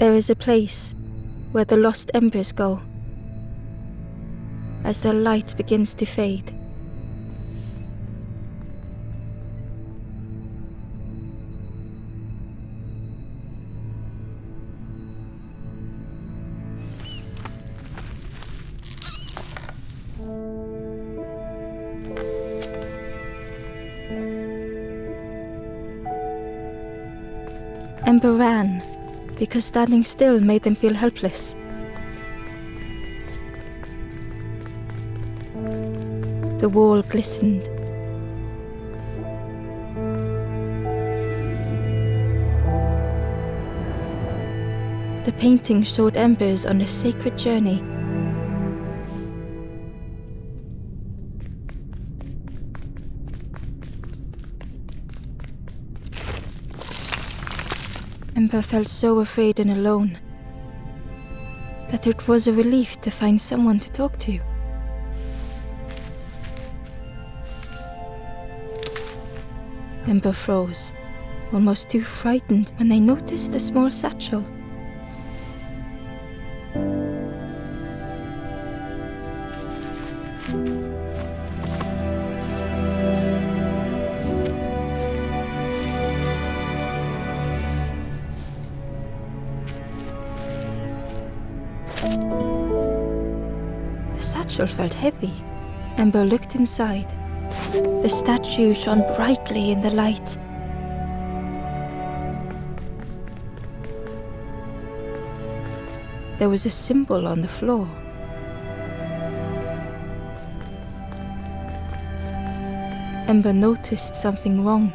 There is a place where the lost embers go as their light begins to fade. Ember ran because standing still made them feel helpless. The wall glistened. The painting showed embers on a sacred journey. Ember felt so afraid and alone that it was a relief to find someone to talk to. Ember froze, almost too frightened when they noticed a small satchel. The satchel felt heavy. Ember looked inside. The statue shone brightly in the light. There was a symbol on the floor. Ember noticed something wrong.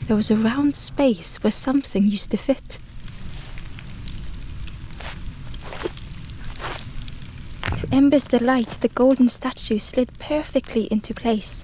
There was a round space where something used to fit. To Ember's delight, the golden statue slid perfectly into place.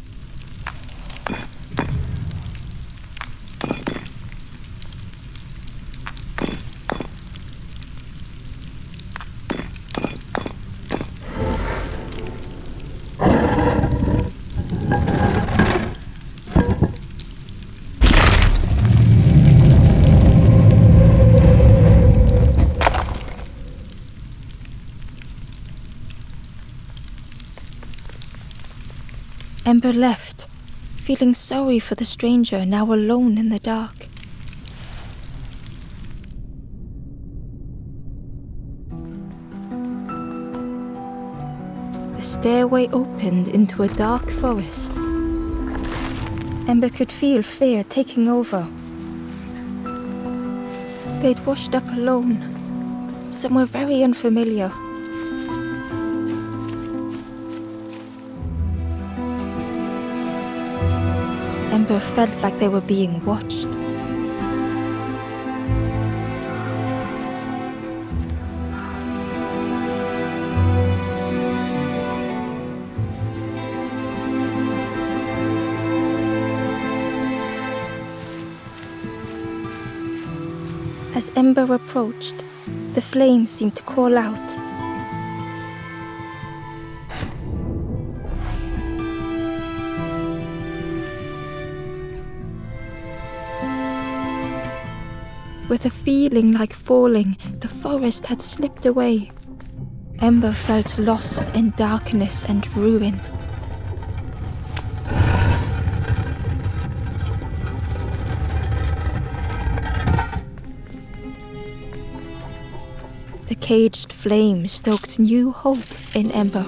Ember left, feeling sorry for the stranger now alone in the dark. The stairway opened into a dark forest. Ember could feel fear taking over. They'd washed up alone, somewhere very unfamiliar. Ember felt like they were being watched. As Ember approached, the flames seemed to call out. With a feeling like falling, the forest had slipped away. Ember felt lost in darkness and ruin. The caged flame stoked new hope in Ember.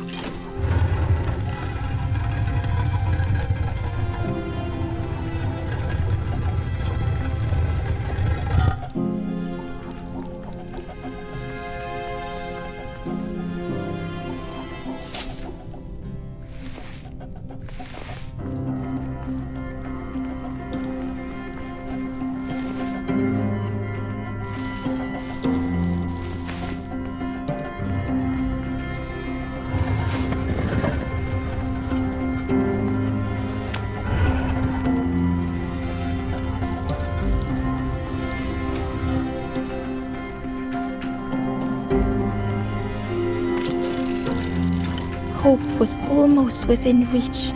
Hope was almost within reach.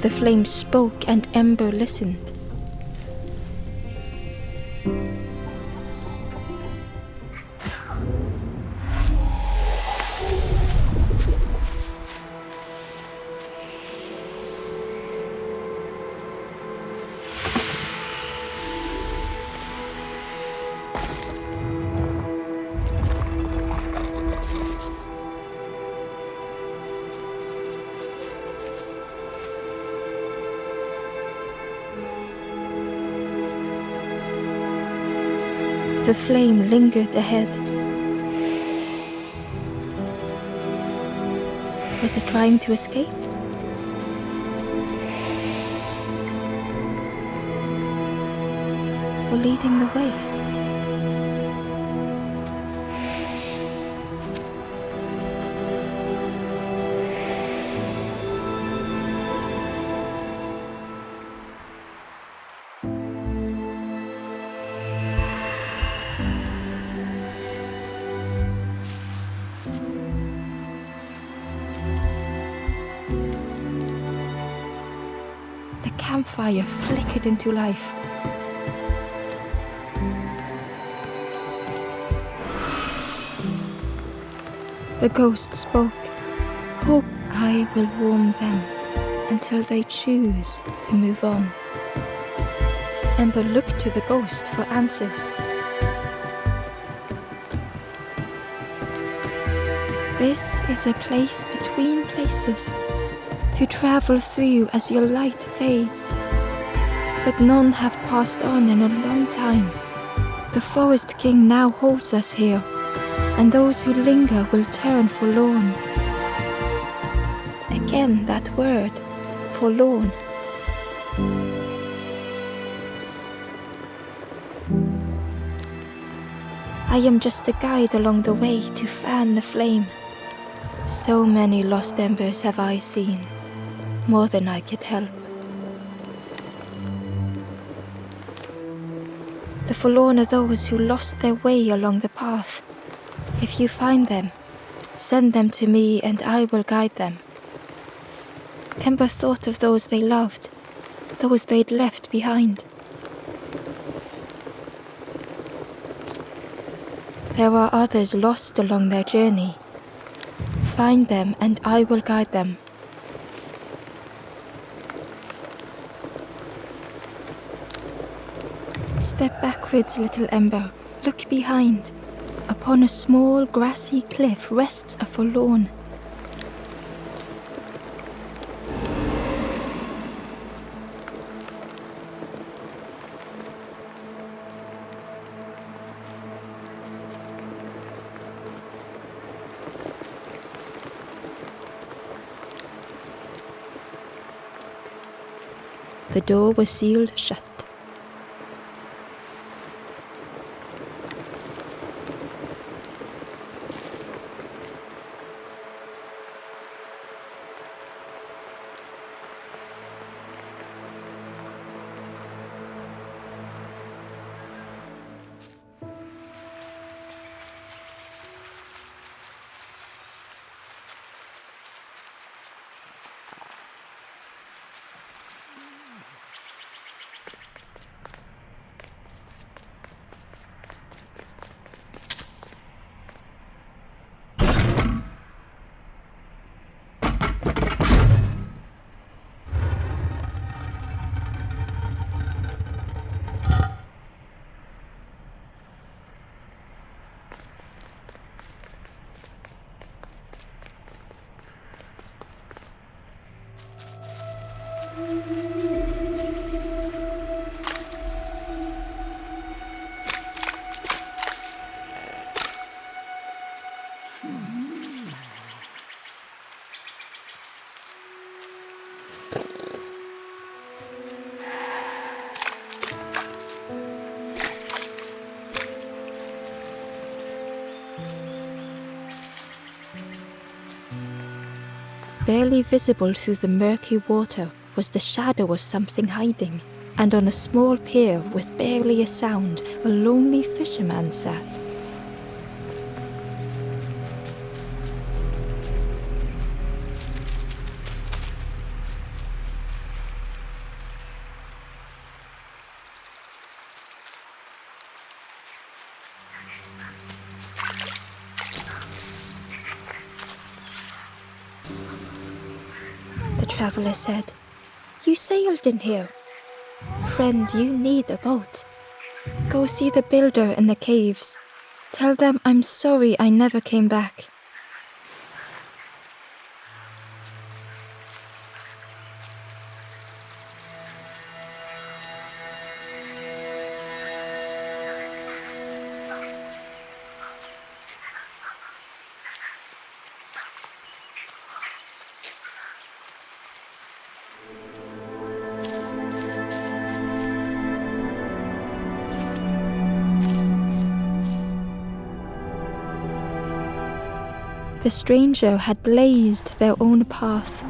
The flame spoke and Ember listened. The flame lingered ahead. Was it trying to escape? Or leading the way? The campfire flickered into life. The ghost spoke. Hope I will warm them until they choose to move on. Ember looked to the ghost for answers. This is a place between places to travel through as your light fades. But none have passed on in a long time. The Forest King now holds us here, and those who linger will turn forlorn. Again that word, forlorn. I am just a guide along the way to fan the flame. So many lost embers have I seen, more than I could help. The forlorn are those who lost their way along the path. If you find them, send them to me and I will guide them. Ember thought of those they loved, those they'd left behind. There are others lost along their journey. Find them and I will guide them. Step backwards, little Ember. Look behind. Upon a small grassy cliff rests a forlorn. The door was sealed shut. Barely visible through the murky water was the shadow of something hiding, and on a small pier with barely a sound, a lonely fisherman sat. The traveller said, "You sailed in here. Friend, you need a boat. Go see the builder in the caves. Tell them I'm sorry I never came back." The stranger had blazed their own path,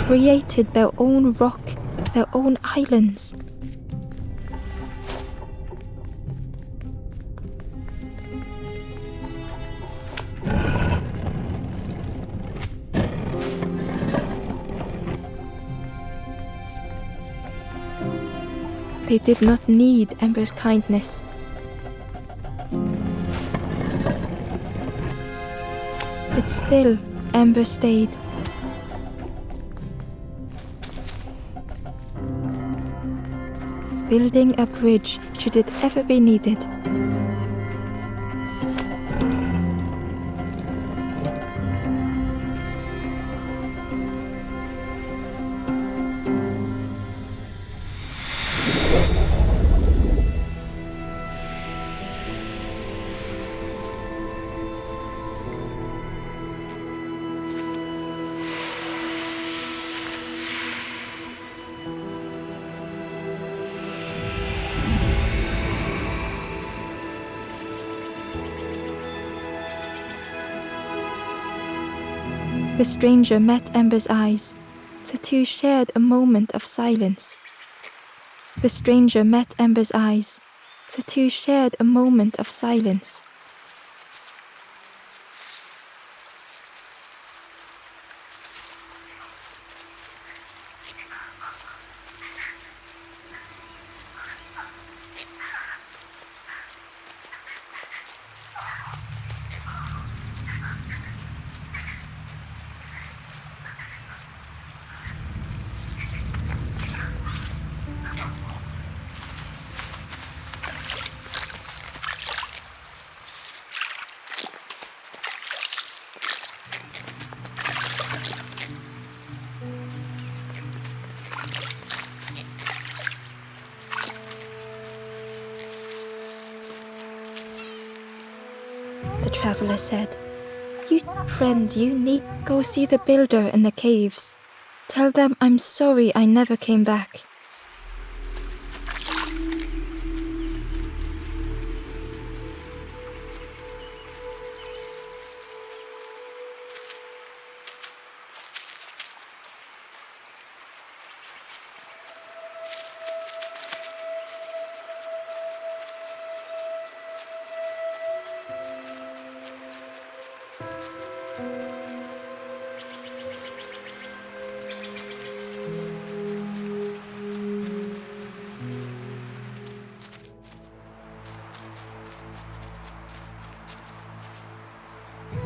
created their own rock, their own islands. They did not need Ember's kindness. But still, Ember stayed. Building a bridge should it ever be needed. The stranger met Ember's eyes. The two shared a moment of silence. The stranger met Ember's eyes. The two shared a moment of silence. The traveller said, Friend, you need go see the builder in the caves. Tell them I'm sorry I never came back.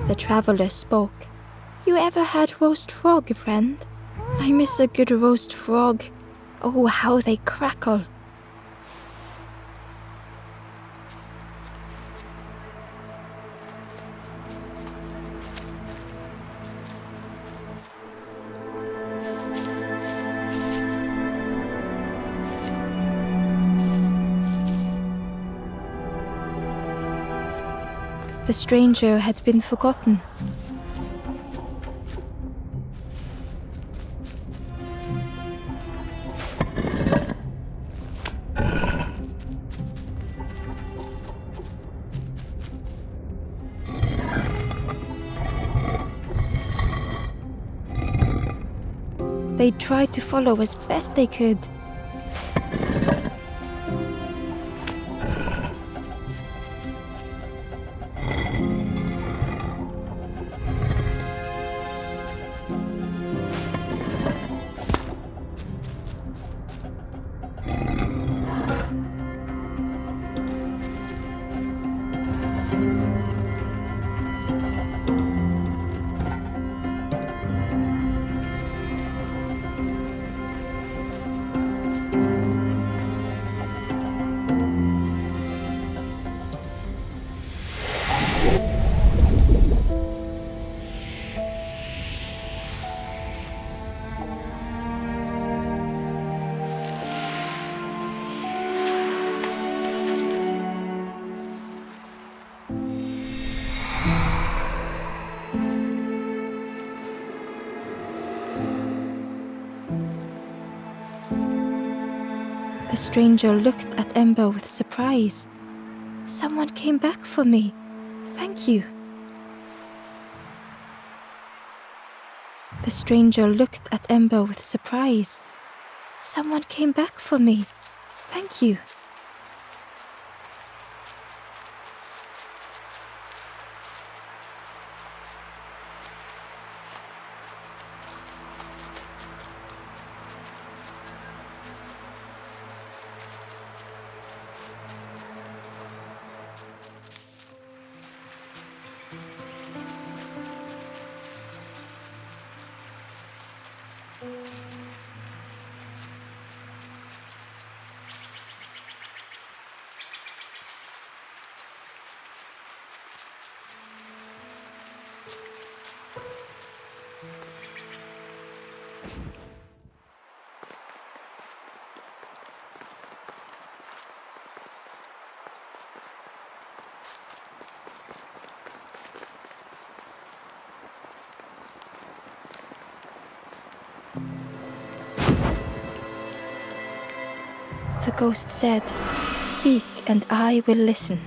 The traveller spoke. You ever had roast frog, friend? I miss a good roast frog. Oh, how they crackle. The stranger had been forgotten. They tried to follow as best they could. The stranger looked at Ember with surprise. Someone came back for me. Thank you. The stranger looked at Ember with surprise. Someone came back for me. Thank you. The ghost said, "Speak and I will listen."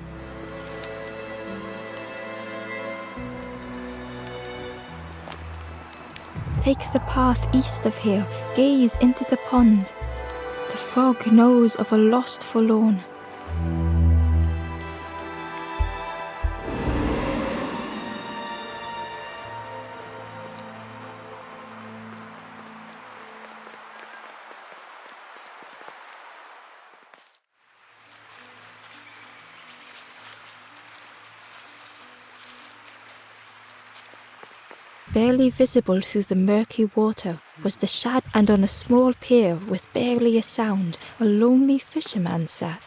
Take the path east of here, gaze into the pond. The frog knows of a lost forlorn. Barely visible through the murky water was the shadow, and on a small pier with barely a sound, a lonely fisherman sat.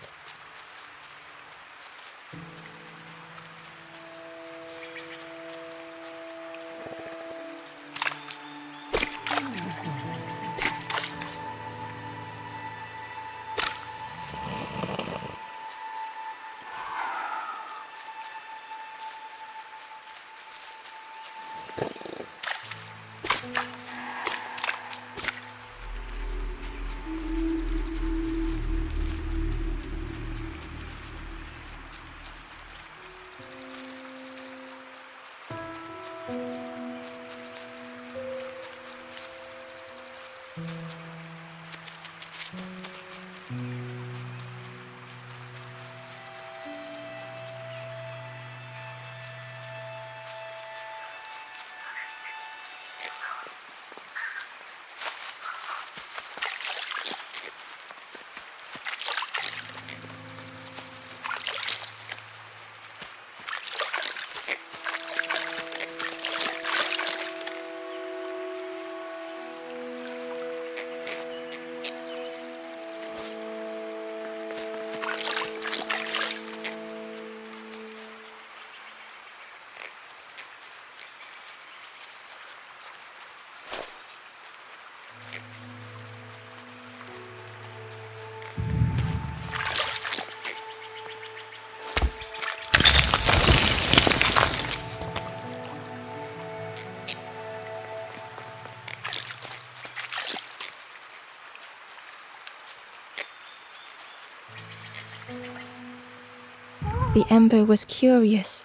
The ember was curious.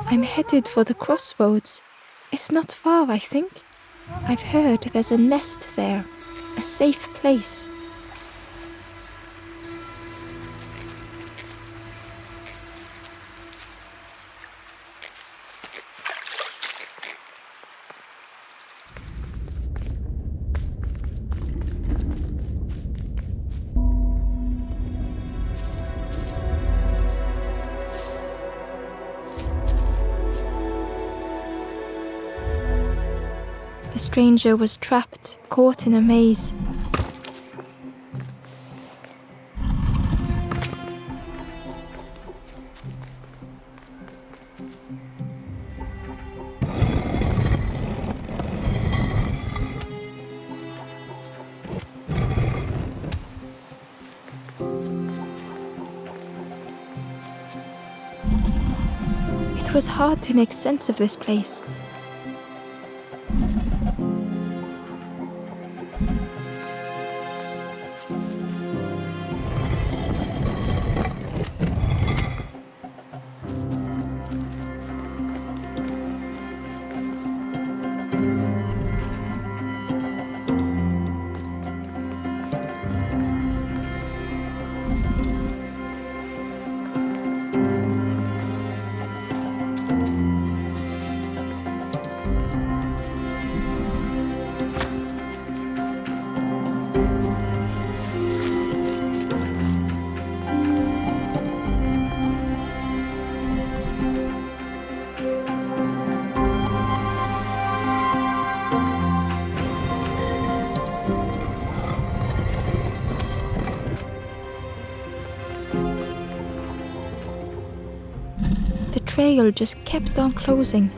I'm headed for the crossroads. It's not far, I think. I've heard there's a nest there, a safe place. The stranger was trapped, caught in a maze. It was hard to make sense of this place. The trail just kept on closing.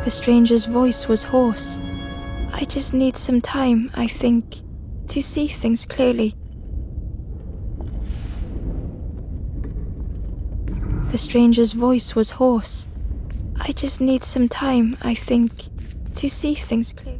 The stranger's voice was hoarse. I just need some time, I think, to see things clearly. The stranger's voice was hoarse. I just need some time, I think, to see things clearly.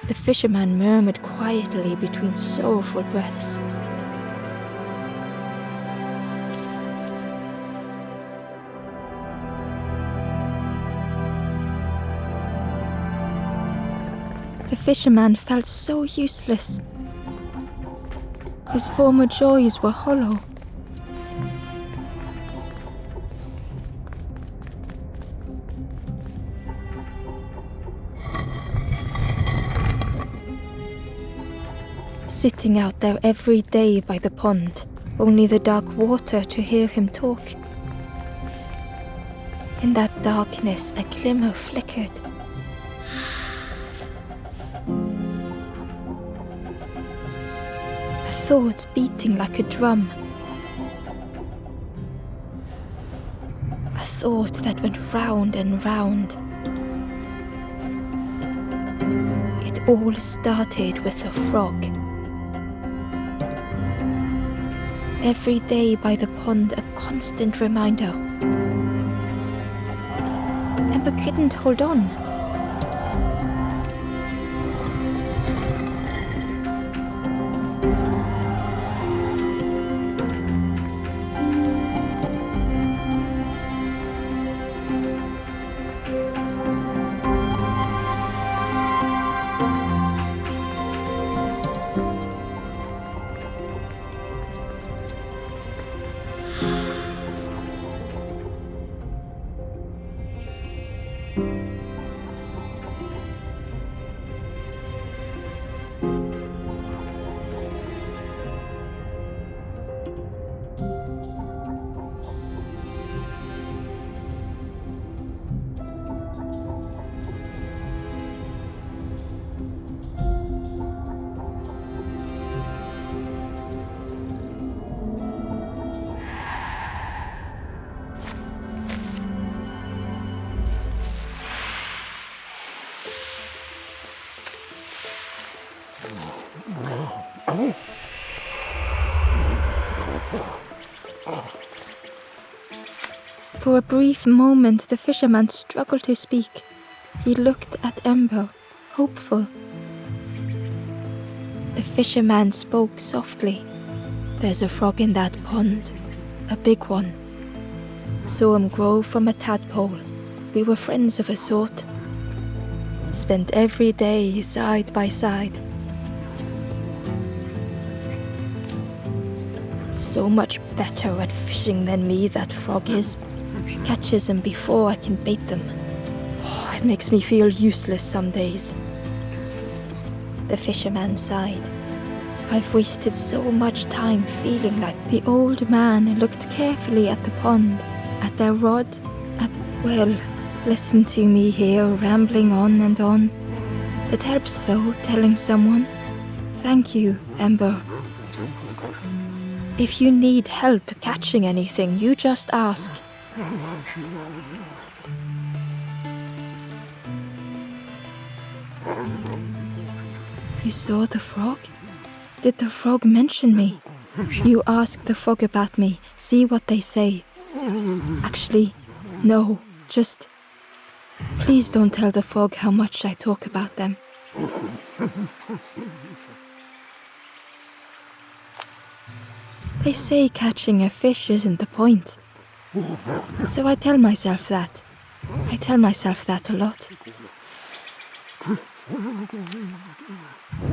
The fisherman murmured quietly between sorrowful breaths. The fisherman felt so useless. His former joys were hollow. Sitting out there every day by the pond, only the dark water to hear him talk. In that darkness, a glimmer flickered. A thought beating like a drum. thought that went round and round. It all started with a frog. Every day by the pond, a constant reminder. Ember couldn't hold on. For a brief moment, the fisherman struggled to speak. He looked at Ember, hopeful. The fisherman spoke softly. "There's a frog in that pond, a big one. Saw him grow from a tadpole. We were friends of a sort. Spent every day side by side. So much better at fishing than me, that frog is. Catches them before I can bait them. Oh, it makes me feel useless some days." The fisherman sighed. "I've wasted so much time feeling like..." The old man looked carefully at the pond, at their rod, well, listen to me here rambling on and on. It helps though, telling someone. Thank you, Ember. If you need help catching anything, you just ask. You saw the frog? Did the frog mention me? You ask the frog about me, see what they say. Actually, no, just... Please don't tell the frog how much I talk about them. They say catching a fish isn't the point. So I tell myself that. I tell myself that a lot.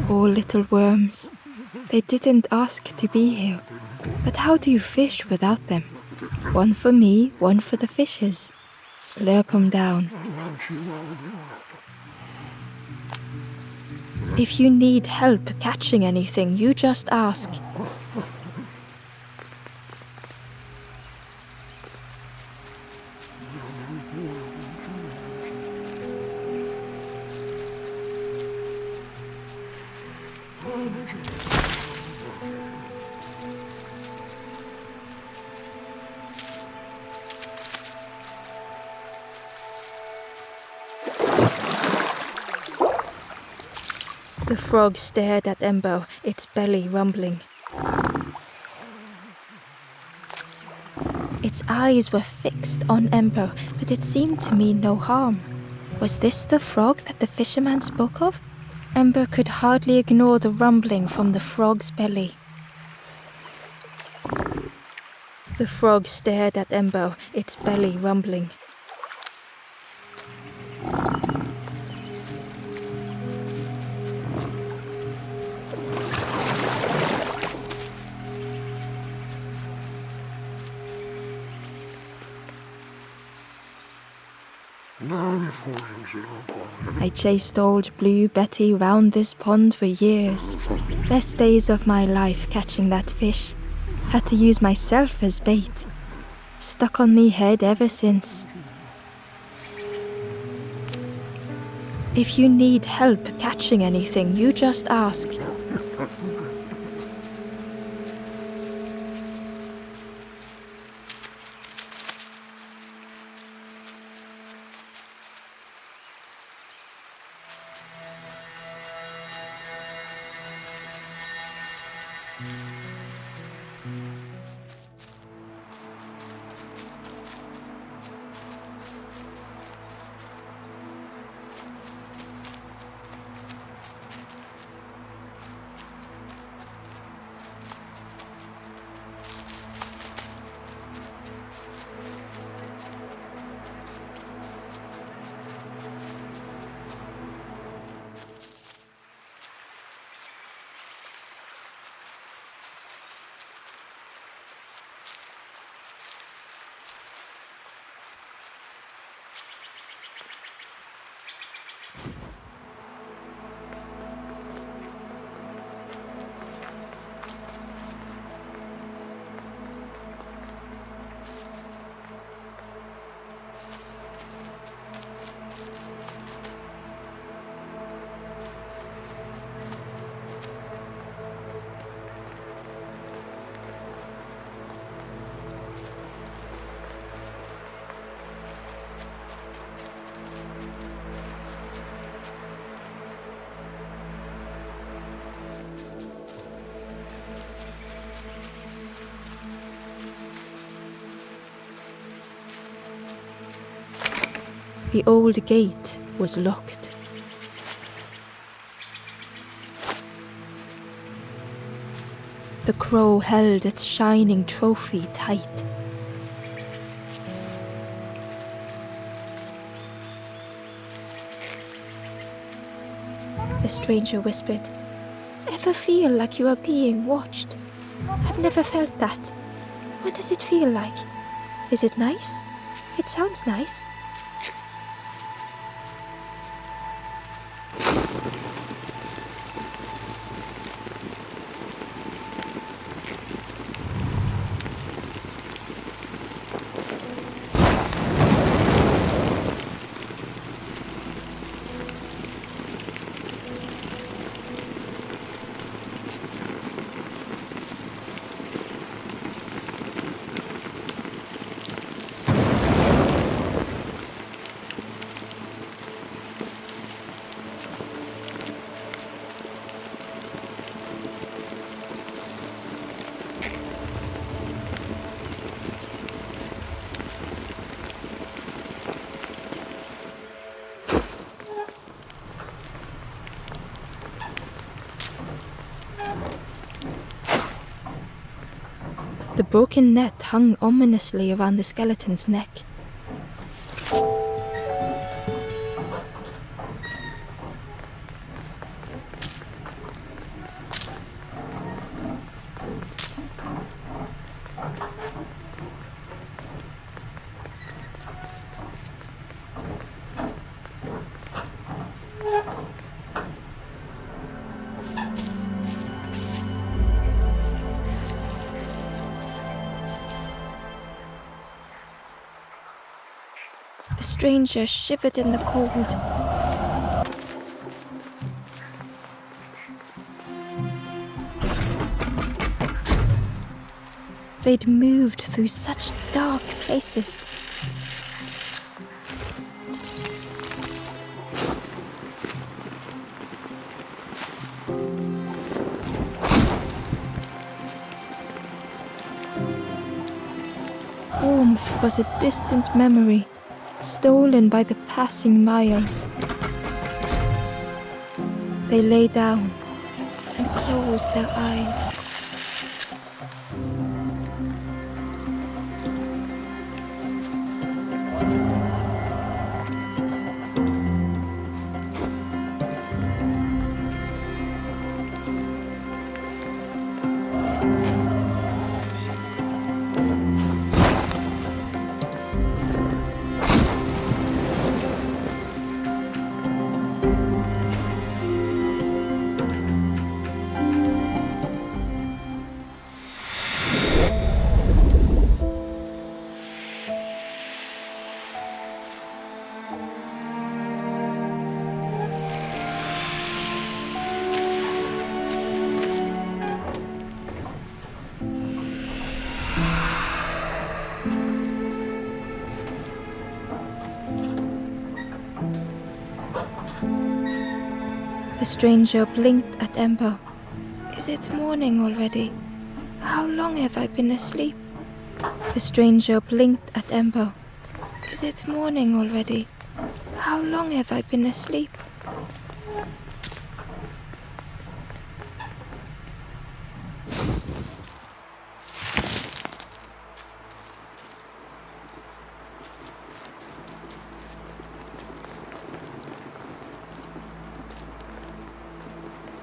Poor little worms. They didn't ask to be here. But how do you fish without them? One for me, one for the fishes. Slurp 'em down. If you need help catching anything, you just ask. The frog stared at Ember, its belly rumbling. Its eyes were fixed on Ember, but it seemed to mean no harm. Was this the frog that the fisherman spoke of? Ember could hardly ignore the rumbling from the frog's belly. The frog stared at Ember, its belly rumbling. I chased old Blue Betty round this pond for years. Best days of my life catching that fish. Had to use myself as bait. Stuck on me head ever since. If you need help catching anything, you just ask. The old gate was locked. The crow held its shining trophy tight. The stranger whispered, "Ever feel like you are being watched? I've never felt that. What does it feel like? Is it nice? It sounds nice." The broken net hung ominously around the skeleton's neck. The stranger shivered in the cold. They'd moved through such dark places. Warmth was a distant memory, stolen by the passing miles. They lay down and closed their eyes. The stranger blinked at Ember. Is it morning already? How long have I been asleep? The stranger blinked at Embo. Is it morning already? How long have I been asleep?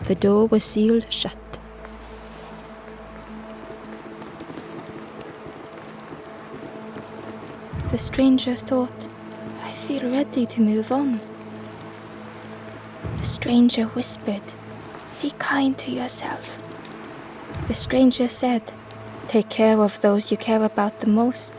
The door was sealed shut. The stranger thought, I feel ready to move on. The stranger whispered, be kind to yourself. The stranger said, take care of those you care about the most.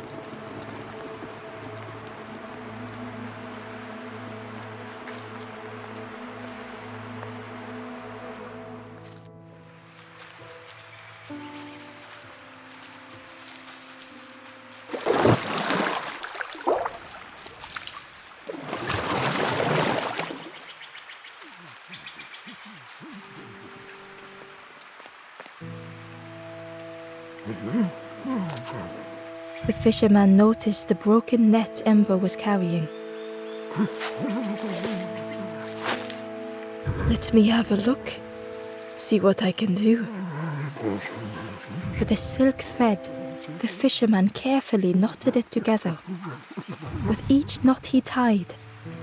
The fisherman noticed the broken net Ember was carrying. Let me have a look, see what I can do. With a silk thread, the fisherman carefully knotted it together. With each knot he tied,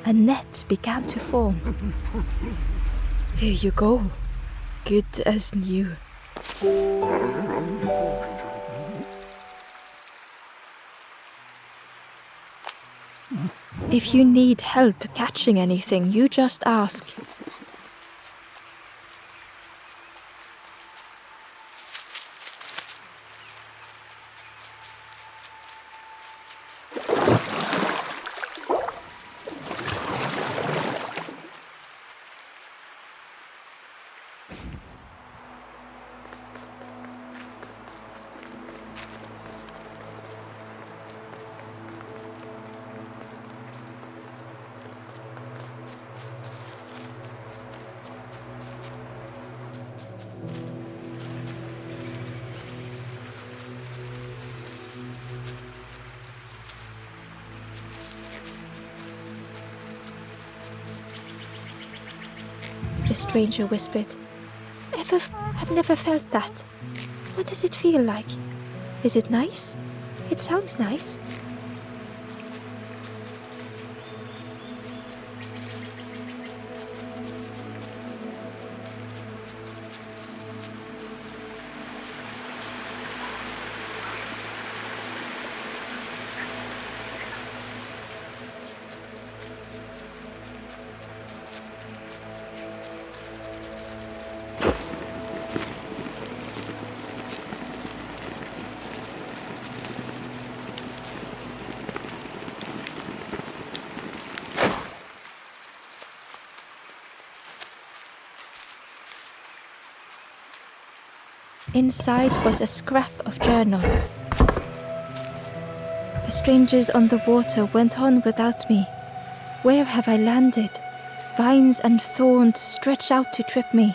a net began to form. Here you go, good as new. If you need help catching anything, you just ask. The stranger whispered, I've never felt that. What does it feel like? Is it nice? It sounds nice. Inside was a scrap of journal. The strangers on the water went on without me. Where have I landed? Vines and thorns stretch out to trip me.